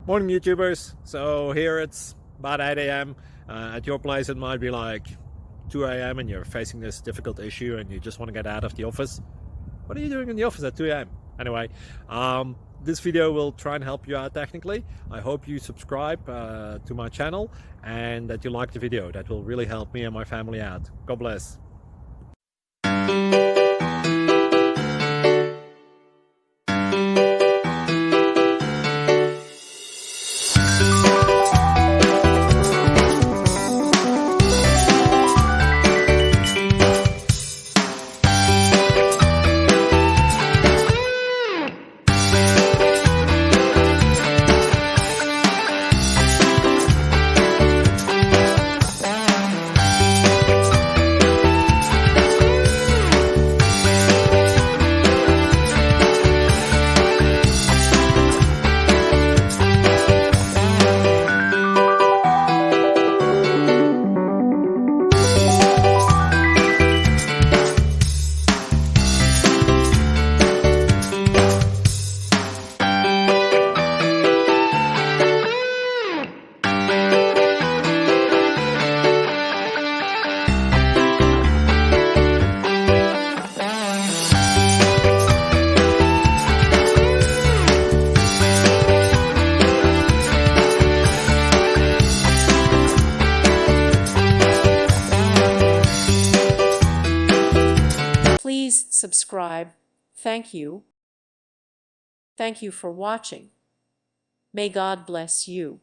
Morning YouTubers. So here it's about 8 a.m. At your place it might be like 2 a.m. and you're facing this difficult issue and you just want to get out of the office. What are you doing in the office at 2 a.m.? Anyway, this video will try and help you out technically. I hope you subscribe to my channel and that you like the video. That will really help me and my family out. God bless. Please subscribe. Thank you. Thank you for watching. May God bless you.